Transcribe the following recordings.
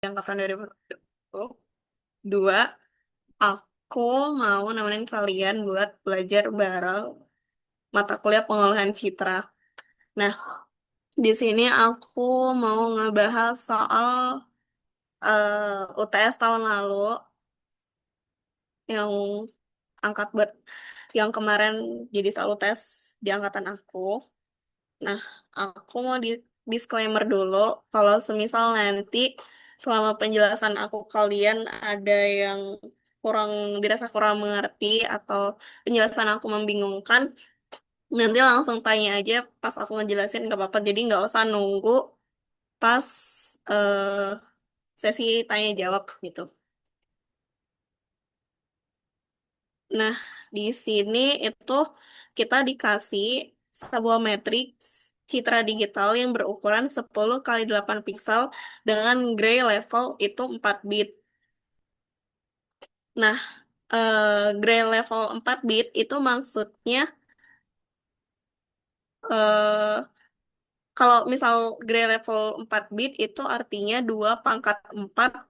Angkatan 2022, aku mau nemenin kalian buat belajar bareng mata kuliah pengolahan citra. Nah, di sini aku mau ngebahas soal UTS tahun lalu yang angkat buat yang kemarin jadi soal UTS di angkatan aku. Nah, aku mau disclaimer dulu kalau semisal nanti selama penjelasan aku kalian ada yang kurang dirasa kurang mengerti atau penjelasan aku membingungkan, nanti langsung tanya aja pas aku ngejelasin nggak apa-apa. Jadi nggak usah nunggu pas sesi tanya jawab gitu. Nah, di sini itu kita dikasih sebuah matriks citra digital yang berukuran 10 kali 8 piksel dengan gray level itu 4 bit. Nah, gray level 4 bit itu maksudnya kalau misal gray level 4 bit itu artinya 2 pangkat 4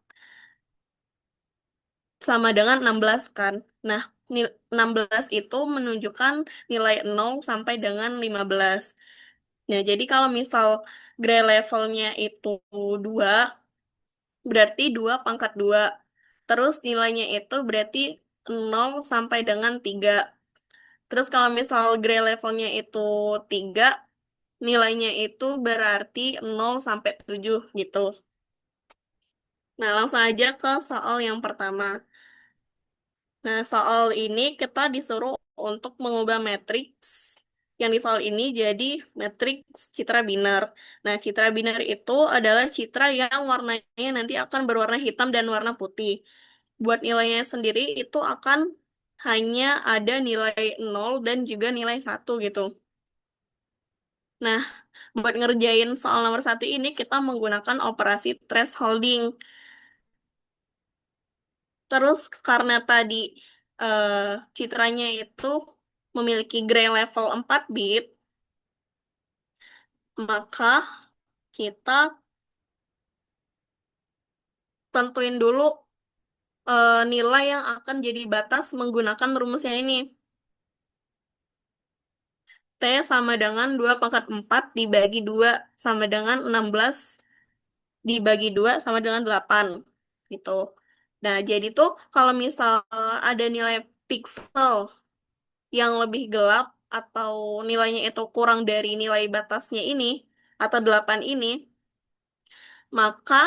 sama dengan 16 kan. Nah, 16 itu menunjukkan nilai 0 sampai dengan 15. Nah, jadi kalau misal gray levelnya itu 2, berarti 2 pangkat 2. Terus nilainya itu berarti 0 sampai dengan 3. Terus kalau misal gray levelnya itu 3, nilainya itu berarti 0 sampai 7 gitu. Nah, langsung aja ke soal yang pertama. Nah, soal ini kita disuruh untuk mengubah matriks yang di soal ini jadi matriks citra biner. Nah, citra biner itu adalah citra yang warnanya nanti akan berwarna hitam dan warna putih. Buat nilainya sendiri itu akan hanya ada nilai 0 dan juga nilai 1 gitu. Nah, buat ngerjain soal nomor 1 ini kita menggunakan operasi thresholding. Terus karena tadi eh, citranya itu memiliki gray level 4 bit, maka kita tentuin dulu nilai yang akan jadi batas menggunakan rumusnya ini. T sama dengan 2 pangkat 4 dibagi 2 sama dengan 16 dibagi 2 sama dengan 8. Gitu. Nah, jadi tuh kalau misal ada nilai piksel yang lebih gelap atau nilainya itu kurang dari nilai batasnya ini atau 8 ini, maka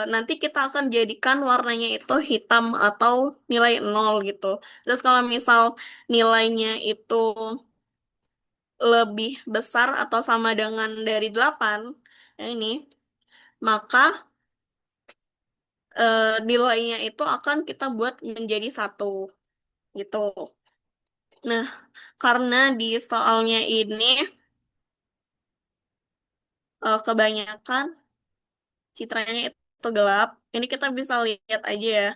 nanti kita akan jadikan warnanya itu hitam atau nilai 0 gitu. Terus kalau misal nilainya itu lebih besar atau sama dengan dari 8, ya ini, maka nilainya itu akan kita buat menjadi 1 gitu. Nah, karena di soalnya ini kebanyakan citranya itu gelap, ini kita bisa lihat aja ya.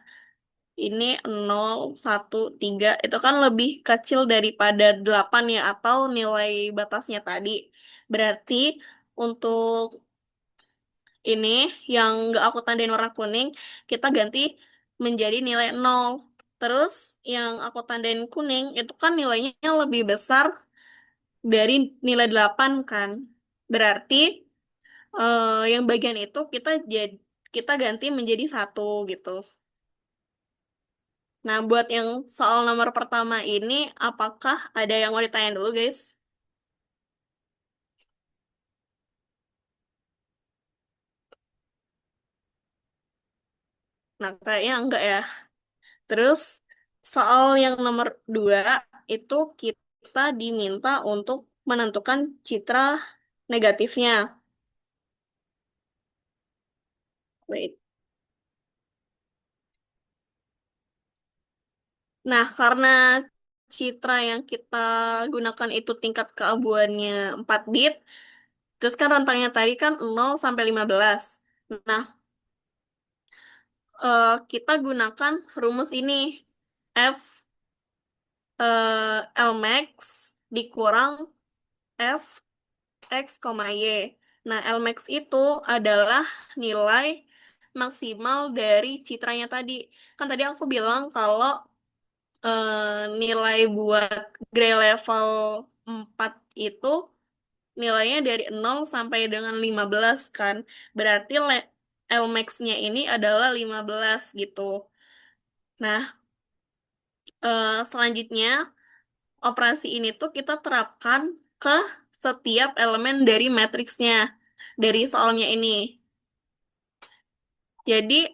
Ini 0, 1, 3 itu kan lebih kecil daripada 8 ya atau nilai batasnya tadi. Berarti untuk ini yang nggak aku tandain warna kuning, kita ganti menjadi nilai 0. Terus yang aku tandain kuning itu kan nilainya lebih besar dari nilai 8 kan. Berarti yang bagian itu kita ganti menjadi 1 gitu. Nah, buat yang soal nomor pertama ini, apakah ada yang mau ditanya dulu, guys? Nah, kayaknya enggak ya. Terus, soal yang nomor 2, itu kita diminta untuk menentukan citra negatifnya. Wait. Nah, karena citra yang kita gunakan itu tingkat keabuannya 4 bit, terus kan rentangnya tadi kan 0 sampai 15. Nah, kita gunakan rumus ini. F Lmax dikurang f x, y. Nah, Lmax itu adalah nilai maksimal dari citranya tadi. Kan tadi aku bilang kalau nilai buat gray level 4 itu nilainya dari 0 sampai dengan 15 kan. Berarti Lmax-nya ini adalah 15 gitu. Nah, selanjutnya operasi ini tuh kita terapkan ke setiap elemen dari matriksnya, dari soalnya ini. Jadi,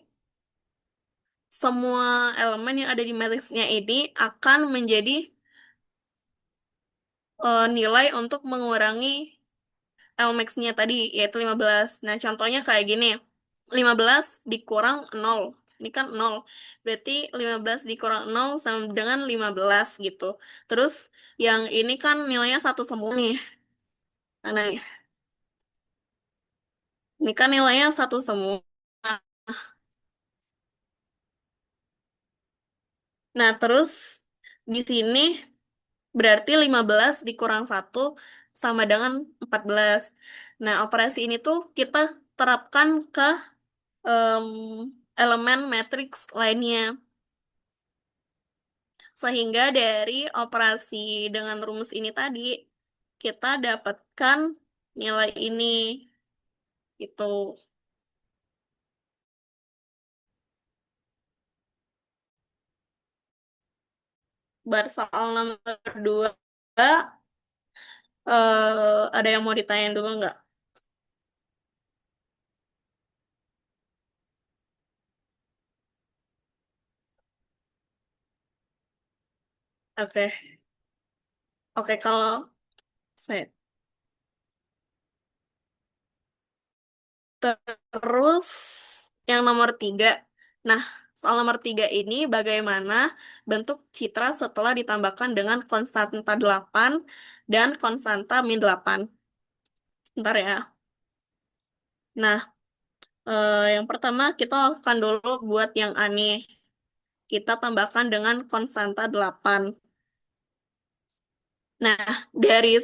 semua elemen yang ada di matriksnya ini akan menjadi nilai untuk mengurangi Lmax-nya tadi, yaitu 15. Nah, contohnya kayak gini. 15 dikurang 0. Ini kan 0. Berarti 15 dikurang 0 sama dengan 15 gitu. Terus yang ini kan nilainya satu semua nih. Nah, ini kan nilainya satu semua. Nah, terus di sini berarti 15 dikurang satu sama dengan 14. Nah, operasi ini tuh kita terapkan ke em, elemen matriks lainnya. Sehingga dari operasi dengan rumus ini tadi, kita dapatkan nilai ini. Itu. Bar soal nomor 2, ada yang mau ditanyain dulu nggak? Oke. Oke, kalau saya. Terus yang nomor 3. Nah, soal nomor 3 ini bagaimana bentuk citra setelah ditambahkan dengan konstanta 8 dan konstanta min 8. Bentar ya. Nah, yang pertama kita lakukan dulu buat yang aneh. Kita tambahkan dengan konstanta 8. Nah, dari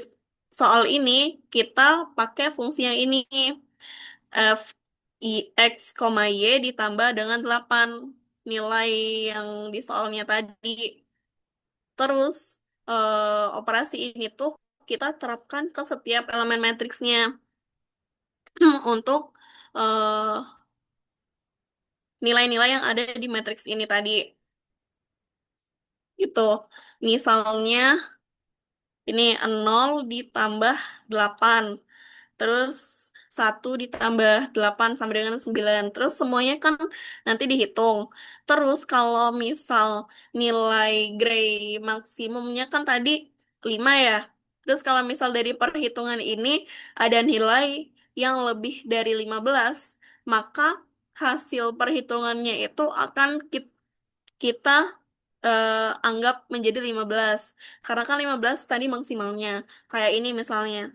soal ini kita pakai fungsi yang ini. F I X, Y ditambah dengan 8 nilai yang di soalnya tadi. Terus operasi ini tuh kita terapkan ke setiap elemen matriksnya untuk eh, nilai-nilai yang ada di matriks ini tadi. Gitu. Misalnya ini 0 ditambah 8. Terus 1 ditambah 8 sama dengan 9. Terus semuanya kan nanti dihitung. Terus kalau misal nilai gray maksimumnya kan tadi 5 ya. Terus kalau misal dari perhitungan ini ada nilai yang lebih dari 15, maka hasil perhitungannya itu akan kita anggap menjadi 15. Karena kan 15 tadi maksimalnya. Kayak ini misalnya.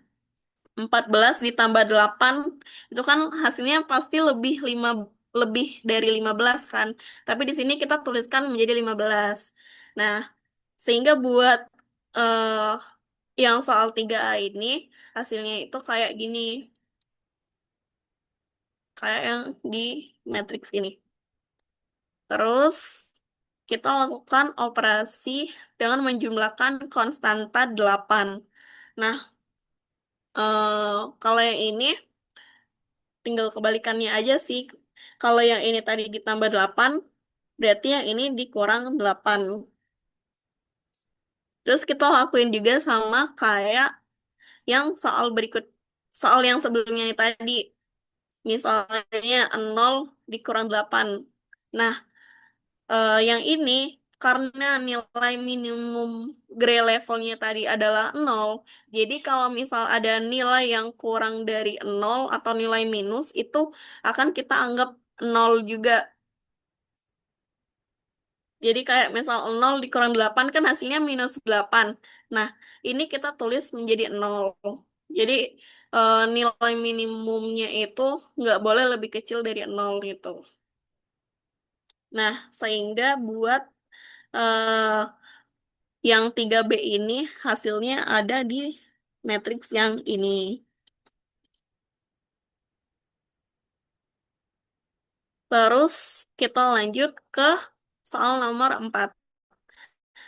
14 ditambah 8 itu kan hasilnya pasti lebih dari 15 kan. Tapi di sini kita tuliskan menjadi 15. Nah, sehingga buat eh yang soal 3A ini hasilnya itu kayak gini, kayak yang di matriks ini. Terus kita lakukan operasi dengan menjumlahkan konstanta 8. Nah, kalau yang ini tinggal kebalikannya aja sih. Kalau yang ini tadi ditambah 8, berarti yang ini dikurang 8. Terus kita lakuin juga sama kayak yang soal berikut, soal yang sebelumnya ini tadi. Misalnya 0 dikurang 8. Nah, yang ini karena nilai minimum gray levelnya tadi adalah 0, jadi kalau misal ada nilai yang kurang dari 0 atau nilai minus, itu akan kita anggap 0 juga. Jadi kayak misal 0 dikurang 8 kan hasilnya minus 8. Nah, ini kita tulis menjadi 0. Jadi nilai minimumnya itu nggak boleh lebih kecil dari 0 gitu. Nah, sehingga buat eh, yang 3B ini hasilnya ada di matriks yang ini. Terus kita lanjut ke soal nomor 4.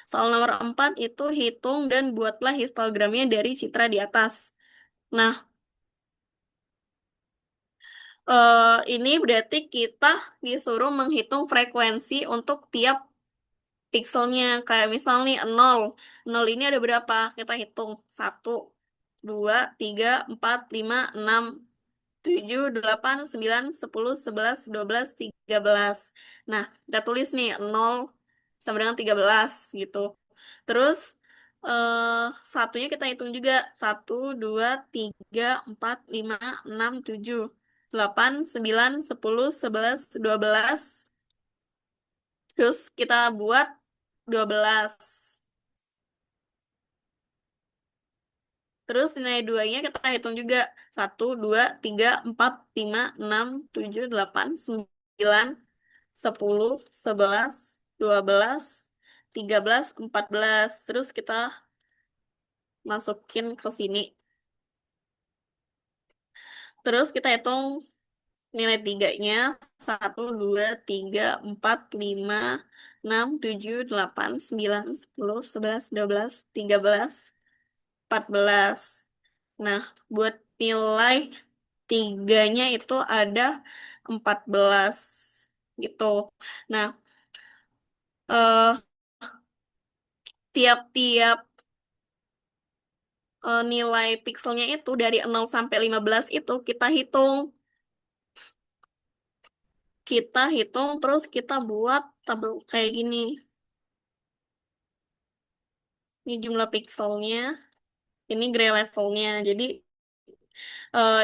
Soal nomor 4 itu hitung dan buatlah histogramnya dari citra di atas. Nah, ini berarti kita disuruh menghitung frekuensi untuk tiap pixelnya. Kayak misal nih 0. 0 ini ada berapa? Kita hitung. 1, 2, 3, 4, 5, 6, 7, 8, 9, 10, 11, 12, 13. Nah, kita tulis nih 0 sama dengan 13 gitu. Terus satunya kita hitung juga. 1, 2, 3, 4, 5, 6, 7, 8, 9, 10, 11, 12. Terus kita buat 12. Terus nilai duanya kita hitung juga. 1, 2, 3, 4, 5, 6, 7, 8, 9, 10, 11, 12, 13, 14. Terus kita masukin ke sini. Terus kita hitung nilai tiganya. 1, 2, 3, 4, 5, 6, 7, 8, 9, 10, 11, 12, 13, 14. Nah, buat nilai tiganya itu ada 14 gitu. Nah, eh tiap-tiap nilai pixelnya itu dari 0 sampai 15 itu kita hitung terus kita buat tabel kayak gini. Ini jumlah pixelnya, ini gray levelnya. Jadi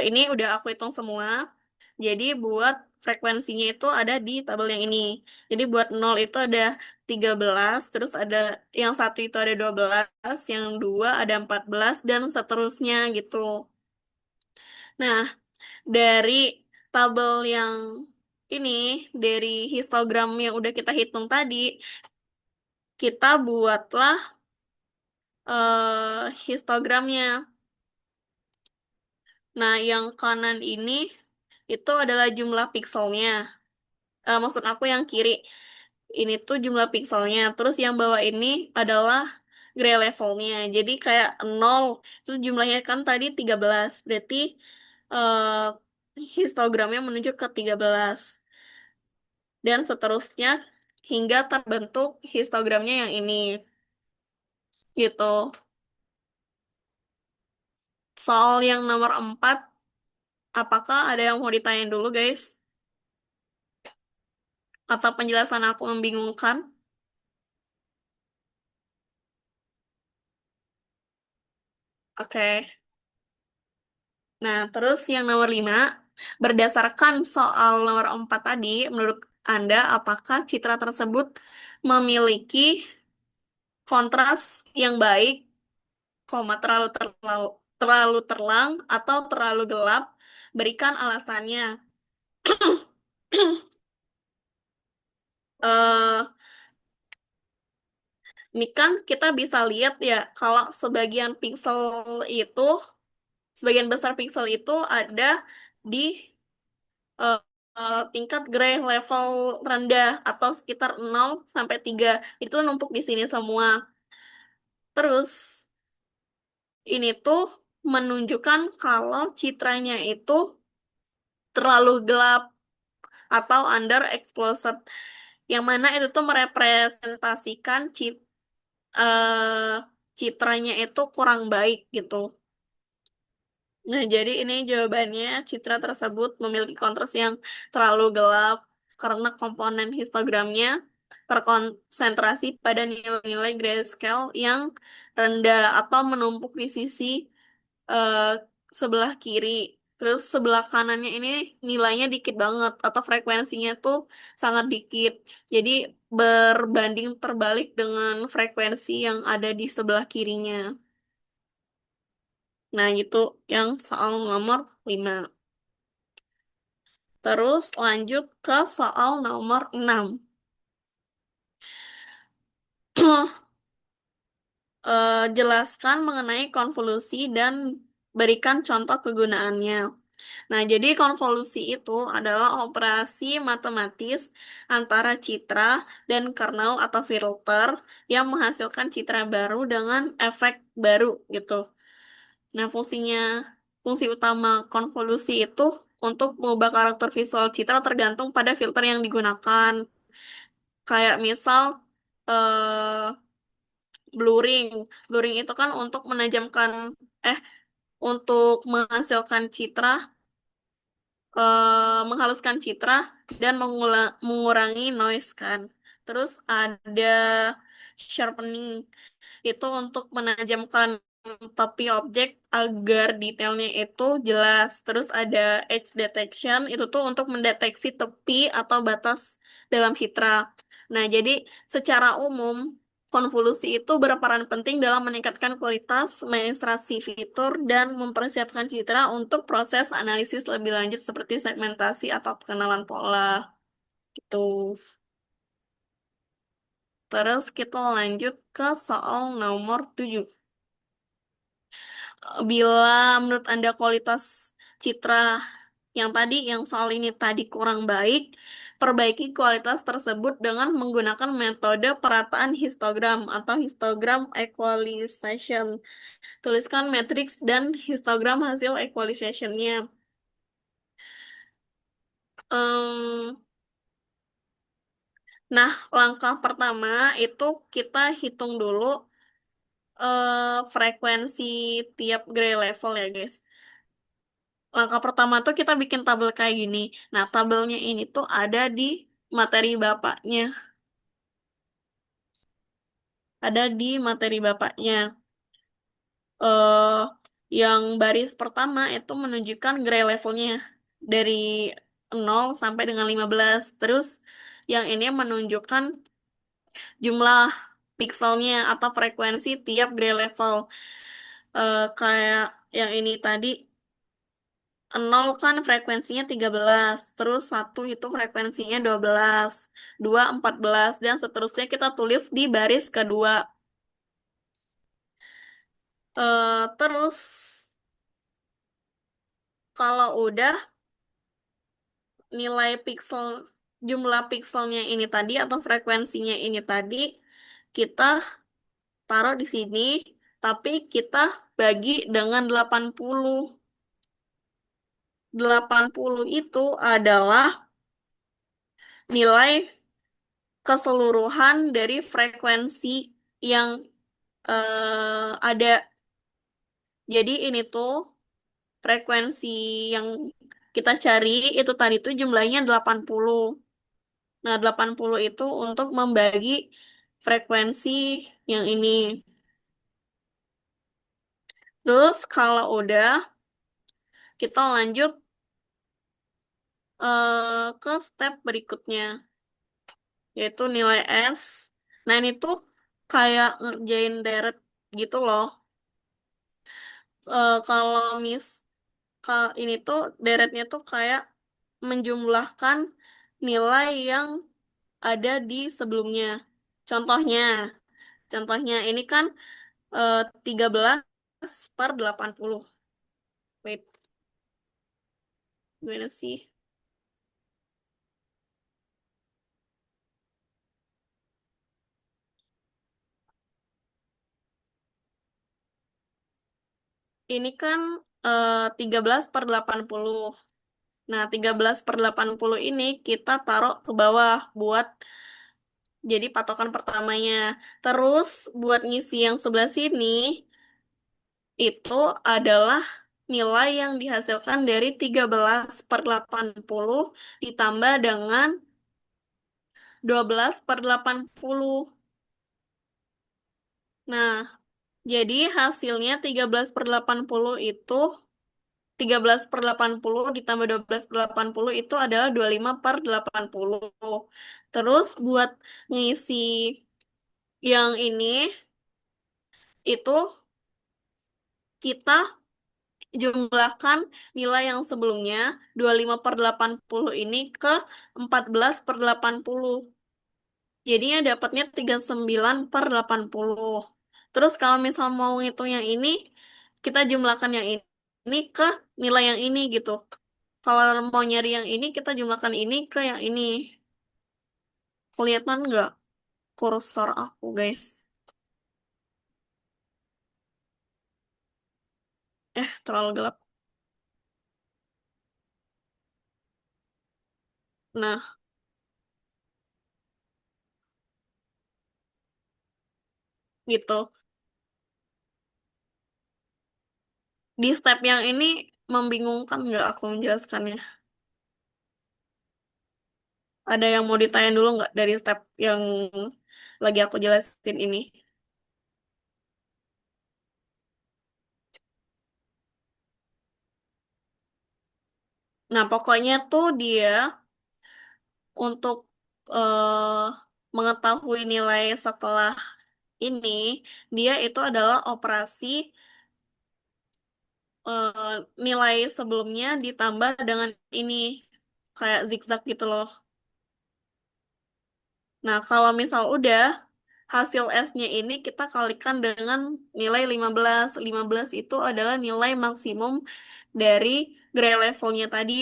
ini udah aku hitung semua. Jadi buat frekuensinya itu ada di tabel yang ini. Jadi buat 0 itu ada 13, terus ada yang satu itu ada 12, yang dua ada 14, dan seterusnya gitu. Nah, dari tabel yang ini, dari histogram yang udah kita hitung tadi, kita buatlah histogramnya. Nah, yang kanan ini itu adalah jumlah pixelnya. Maksud aku yang kiri ini tuh jumlah pixelnya. Terus yang bawah ini adalah gray levelnya. Jadi kayak 0 itu jumlahnya kan tadi 13. Berarti histogramnya menuju ke 13. Dan seterusnya hingga terbentuk histogramnya yang ini. Gitu. Soal yang nomor 4, apakah ada yang mau ditanyain dulu guys? Atau penjelasan aku membingungkan? Oke. Nah, terus yang nomor 5, berdasarkan soal nomor 4 tadi, menurut Anda, apakah citra tersebut memiliki kontras yang baik, terlalu terang, atau terlalu gelap? Berikan alasannya. eh Ini kan kita bisa lihat ya, kalau itu, sebagian besar pixel itu ada di eh, tingkat gray level rendah atau sekitar 0 sampai 3. Itu numpuk di sini semua. Terus ini tuh menunjukkan kalau citranya itu terlalu gelap atau underexposed. Yang mana itu tuh merepresentasikan eh, citranya itu kurang baik gitu. Nah, jadi ini jawabannya, citra tersebut memiliki kontras yang terlalu gelap karena komponen histogramnya terkonsentrasi pada nilai-nilai grayscale yang rendah atau menumpuk di sisi eh, sebelah kiri. Terus sebelah kanannya ini nilainya dikit banget atau frekuensinya tuh sangat dikit. Jadi berbanding terbalik dengan frekuensi yang ada di sebelah kirinya. Nah, itu yang soal nomor 5. Terus lanjut ke soal nomor 6. Jelaskan mengenai konvolusi dan berikan contoh kegunaannya. Nah, jadi konvolusi itu adalah operasi matematis antara citra dan kernel atau filter yang menghasilkan citra baru dengan efek baru gitu. Nah, fungsi utama konvolusi itu untuk mengubah karakter visual citra tergantung pada filter yang digunakan. Kayak misal eh, blurring. Blurring itu kan untuk eh, untuk menghasilkan citra, menghaluskan citra dan mengurangi noise kan. Terus ada sharpening. Itu untuk menajamkan topi objek agar detailnya itu jelas. Terus ada edge detection, itu tuh untuk mendeteksi tepi atau batas dalam citra. Nah, jadi secara umum, konvolusi itu berperan penting dalam meningkatkan kualitas, mengekstraksi fitur, dan mempersiapkan citra untuk proses analisis lebih lanjut seperti segmentasi atau pengenalan pola. Gitu. Terus kita lanjut ke soal nomor 7. Bila menurut Anda kualitas citra yang soal ini tadi kurang baik, perbaiki kualitas tersebut dengan menggunakan metode perataan histogram atau histogram equalization. Tuliskan matriks dan histogram hasil equalization-nya. Em, nah, langkah pertama itu kita hitung dulu frekuensi tiap gray level ya, guys. Langkah pertama tuh kita bikin tabel kayak gini. Nah, tabelnya ini tuh ada di materi bapaknya. Ada di materi bapaknya. eh yang baris pertama itu menunjukkan gray levelnya dari 0 sampai dengan 15. Terus yang ini menunjukkan jumlah pikselnya atau frekuensi tiap gray level. Kayak yang ini tadi 0 kan frekuensinya 13, terus satu itu frekuensinya 12, 2 14, dan seterusnya kita tulis di baris kedua. Terus kalau udah nilai piksel, jumlah pikselnya ini tadi atau frekuensinya ini tadi, kita taruh di sini, tapi kita bagi dengan 80. 80 itu adalah nilai keseluruhan dari frekuensi yang ada. Jadi ini tuh frekuensi yang kita cari itu tadi tuh jumlahnya 80. Nah, 80 itu untuk membagi frekuensi yang ini. Terus kalau udah, kita lanjut ke step berikutnya, yaitu nilai S. Nah, ini tuh kayak ngerjain deret gitu loh. Kalau ini tuh deretnya tuh kayak menjumlahkan nilai yang ada di sebelumnya. Contohnya, contohnya ini kan eh, 13/80. Wait, gimana sih? Ini kan 13/80. Nah, 13/80 ini kita taruh ke bawah buat jadi patokan pertamanya. Terus buat ngisi yang sebelah sini, itu adalah nilai yang dihasilkan dari 13/80 ditambah dengan 12/80. Nah, jadi hasilnya 13/80 itu 13/80 ditambah 12/80 itu adalah 25/80. Terus buat ngisi yang ini itu kita jumlahkan nilai yang sebelumnya 25/80 ini ke 14/80. Jadinya dapatnya 39/80. Terus kalau misal mau ngitung yang ini, kita jumlahkan yang ini. ini ke nilai yang ini gitu. Kalau mau nyari yang ini, kita jumlahkan ini ke yang ini. Kelihatan nggak kursor aku, guys? Terlalu gelap. Nah, gitu. Di step yang ini membingungkan nggak aku menjelaskannya? Ada yang mau ditanya dulu nggak dari step yang lagi aku jelasin ini? Nah, pokoknya tuh dia untuk eh, mengetahui nilai setelah ini, dia itu adalah operasi eh, nilai sebelumnya ditambah dengan ini, kayak zigzag gitu loh. Nah, kalau misal udah, hasil S-nya ini kita kalikan dengan nilai 15. 15 itu adalah nilai maksimum dari gray levelnya tadi.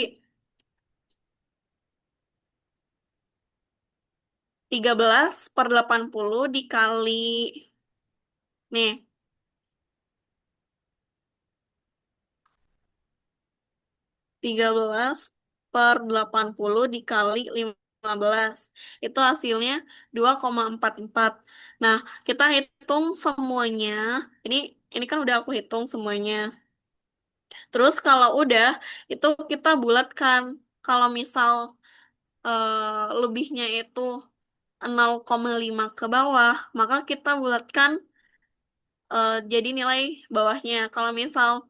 13/80 dikali, nih, 13/80 dikali 15. Itu hasilnya 2,44. Nah, kita hitung semuanya. Ini ini kan udah aku hitung semuanya. Terus kalau udah, itu kita bulatkan. Kalau misal lebihnya itu 0,5 ke bawah, maka kita bulatkan jadi nilai bawahnya. Kalau misal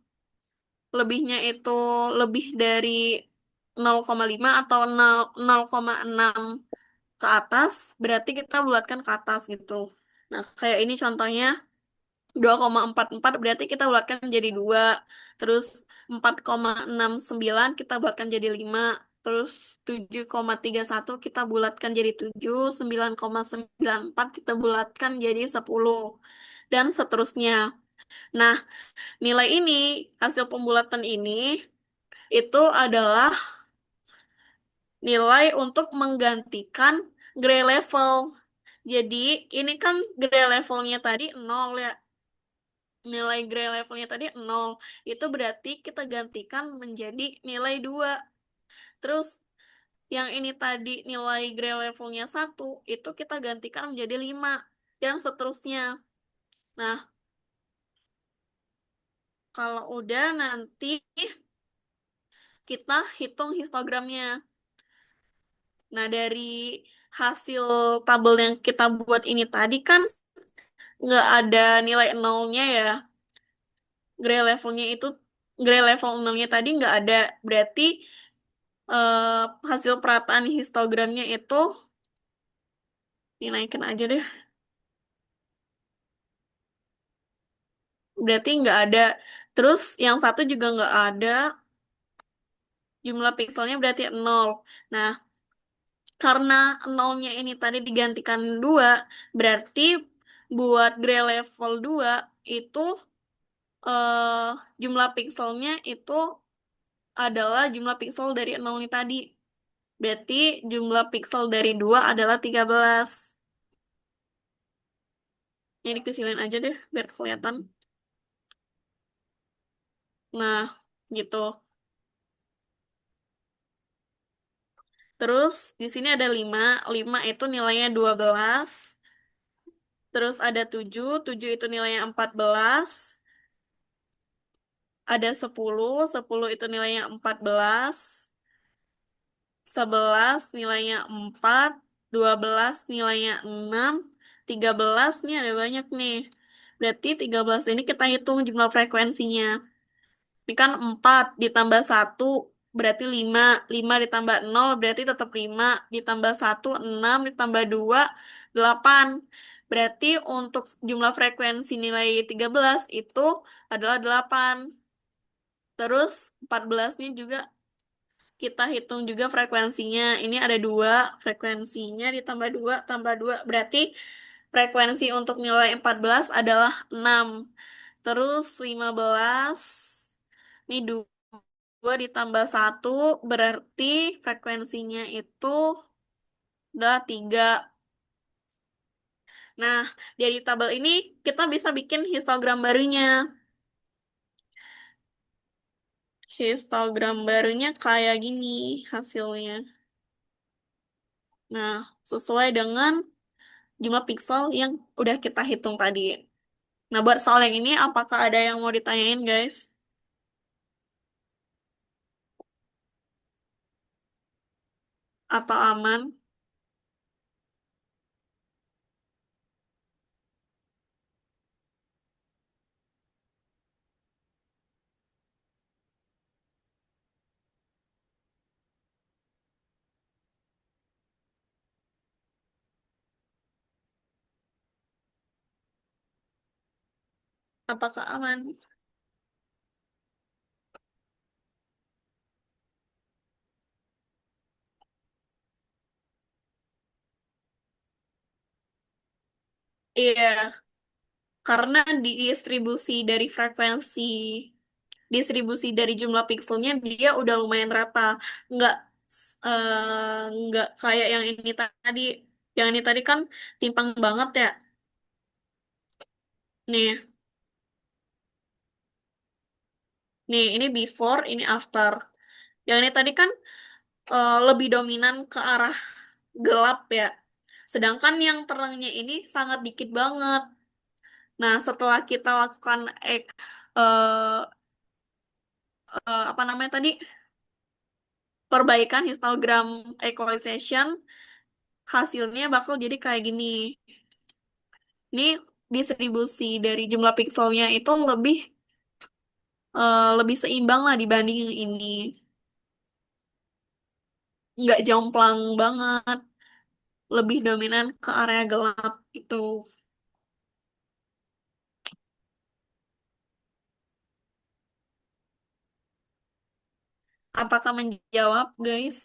lebihnya itu lebih dari 0,5 atau 0,6 ke atas, berarti kita bulatkan ke atas gitu. Nah, kayak ini contohnya 2,44 berarti kita bulatkan jadi 2. Terus 4,69 kita bulatkan jadi 5. Terus 7,31 kita bulatkan jadi 7. 9,94 kita bulatkan jadi 10. Dan seterusnya. Nah, nilai ini, hasil pembulatan ini, itu adalah nilai untuk menggantikan gray level. Jadi, ini kan gray levelnya tadi 0 ya. Nilai gray levelnya tadi 0. Itu berarti kita gantikan menjadi nilai 2. Terus, yang ini tadi nilai gray levelnya 1, itu kita gantikan menjadi 5. Dan seterusnya. Nah, kalau udah nanti kita hitung histogramnya. Nah, dari hasil tabel yang kita buat ini tadi kan nggak ada nilai nolnya ya. Gray levelnya itu, gray level nolnya tadi nggak ada. Berarti hasil perataan histogramnya itu dinaikin aja deh. Berarti nggak ada. Terus yang satu juga nggak ada. Jumlah pikselnya berarti nol. Nah, karena nolnya ini tadi digantikan 2, berarti buat gray level 2 itu eh, jumlah pikselnya itu adalah jumlah piksel dari 0 ini tadi. Berarti jumlah piksel dari 2 adalah 13. Ini dikecilin aja deh biar kelihatan. Nah, gitu. Terus di sini ada 5. 5 itu nilainya 12. Terus ada 7. 7 itu nilainya 14. Ada 10. 10 itu nilainya 14. 11 nilainya 4, 12 nilainya 6, 13 nih ada banyak nih. Berarti 13 ini kita hitung jumlah frekuensinya. Ini kan 4 ditambah 1 berarti 5, 5 ditambah 0 berarti tetap 5, ditambah 1 6, ditambah 2 8. Berarti untuk jumlah frekuensi nilai 13 itu adalah 8. Terus 14-nya juga kita hitung juga frekuensinya. Ini ada 2, frekuensinya ditambah 2 tambah 2. Berarti frekuensi untuk nilai 14 adalah 6. Terus 15 Ini 2 ditambah 1 berarti frekuensinya itu udah 3. Nah, dari tabel ini kita bisa bikin histogram barunya. Histogram barunya kayak gini hasilnya. Nah, sesuai dengan jumlah pixel yang udah kita hitung tadi. Nah, buat soal yang ini, apakah ada yang mau ditanyain, guys? Atau aman? Apakah aman? Iya, karena distribusi dari jumlah pixelnya dia udah lumayan rata. Nggak, nggak kayak yang ini tadi. Yang ini tadi kan timpang banget ya. Nih, nih ini before, ini after. Yang ini tadi kan lebih dominan ke arah gelap ya. Sedangkan yang terangnya ini sangat dikit banget. Nah, setelah kita lakukan eh, apa namanya tadi perbaikan histogram equalization, hasilnya bakal jadi kayak gini. Ini distribusi dari jumlah pixelnya itu lebih seimbang lah dibanding yang ini. Nggak jomplang banget, lebih dominan ke area gelap itu. Apakah menjawab, guys?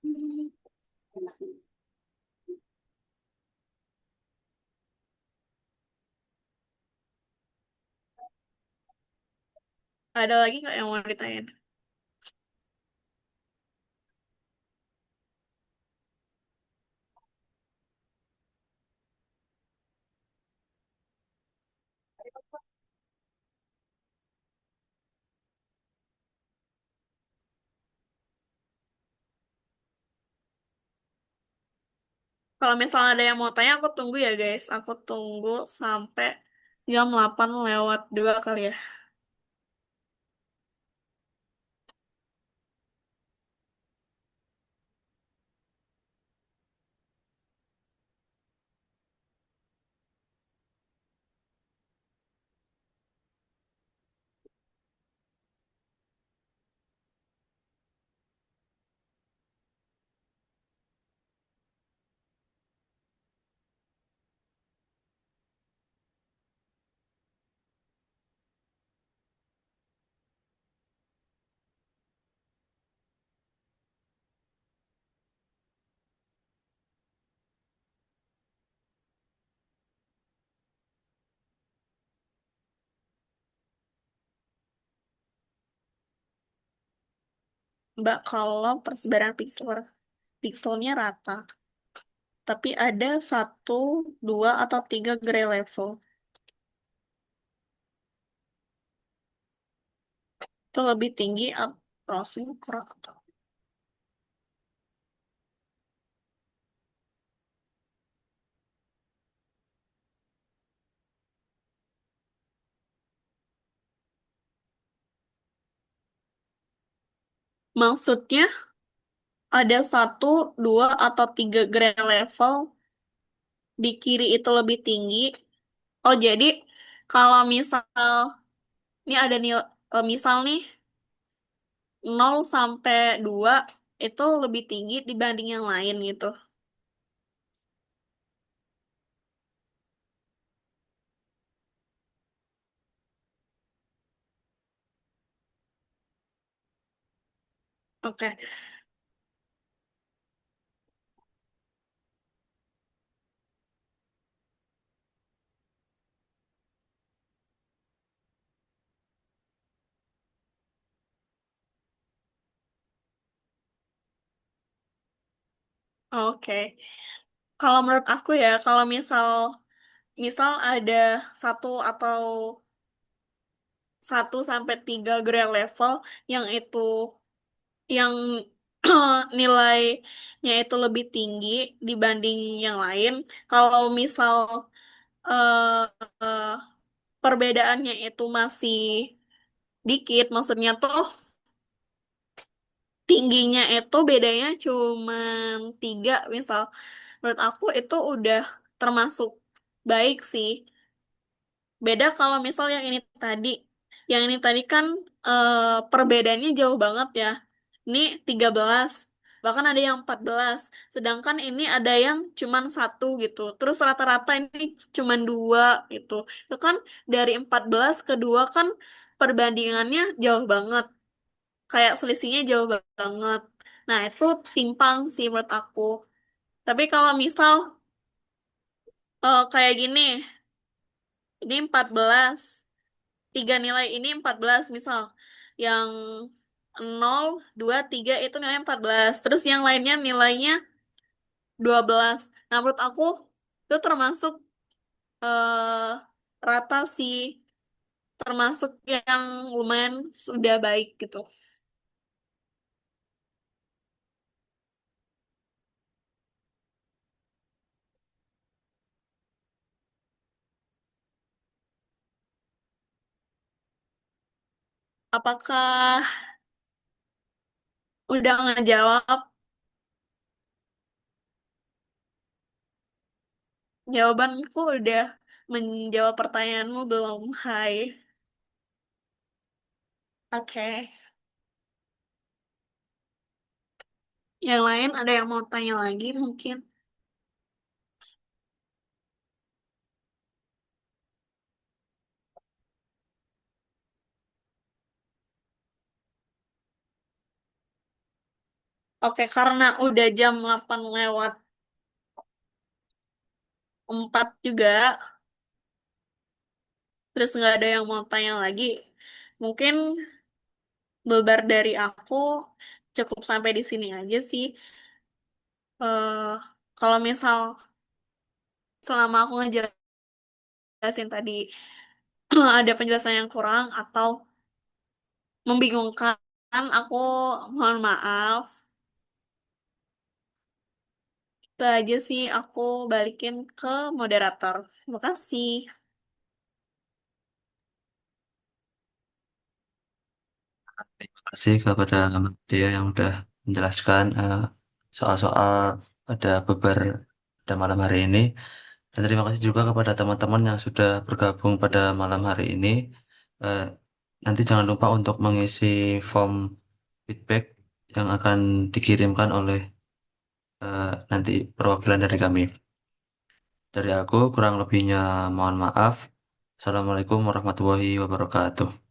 Hmm. Ada lagi nggak yang mau ditanyain? Kalau misalnya ada yang mau tanya, aku tunggu ya, guys. Aku tunggu sampai jam 8 lewat 2 kali ya. Mbak, kalau persebaran pikselnya rata, tapi ada 1, 2, atau 3 gray level. Itu lebih tinggi atau kurang atau. Maksudnya ada 1, 2, atau 3 gray level di kiri itu lebih tinggi. Oh, jadi kalau misal ini ada nilai, misal nih 0 sampai 2 itu lebih tinggi dibanding yang lain gitu. Oke. Oke. Kalau menurut aku ya, kalau misal misal ada satu atau 1 sampai 3 grade level yang itu yang nilainya itu lebih tinggi dibanding yang lain. Kalau misal eh, eh, perbedaannya itu masih dikit, maksudnya tuh tingginya itu bedanya cuma 3 misal. Menurut aku itu udah termasuk baik sih. Beda kalau misal yang ini tadi. Yang ini tadi kan perbedaannya jauh banget ya. Ini 13, bahkan ada yang 14. Sedangkan ini ada yang cuman 1 gitu. Terus rata-rata ini cuman 2 gitu. Itu kan dari 14 ke 2 kan perbandingannya jauh banget. Kayak selisihnya jauh banget. Nah, itu timpang sih menurut aku. Tapi kalau misal kayak gini, ini 14, 3 nilai ini 14 misal. Yang 0, 2, 3 itu nilainya 14. Terus yang lainnya nilainya 12. Nah, menurut aku itu termasuk eh, rata sih. Termasuk yang lumayan sudah baik gitu. Apakah udah ngejawab? Jawabanku udah menjawab pertanyaanmu belum? Hai. Oke. Yang lain ada yang mau tanya lagi mungkin? Oke, karena udah jam 8 lewat 4 juga, terus nggak ada yang mau tanya lagi. Mungkin bebar dari aku cukup sampai di sini aja sih. Kalau misal selama aku ngejelasin tadi ada penjelasan yang kurang atau membingungkan, aku mohon maaf. Itu aja sih aku balikin ke moderator. Terima kasih. Terima kasih kepada dia yang udah menjelaskan soal-soal pada beber pada malam hari ini. Dan terima kasih juga kepada teman-teman yang sudah bergabung pada malam hari ini. Eh, Nanti jangan lupa untuk mengisi form feedback yang akan dikirimkan oleh nanti perwakilan dari kami. Dari aku kurang lebihnya mohon maaf. Assalamualaikum warahmatullahi wabarakatuh.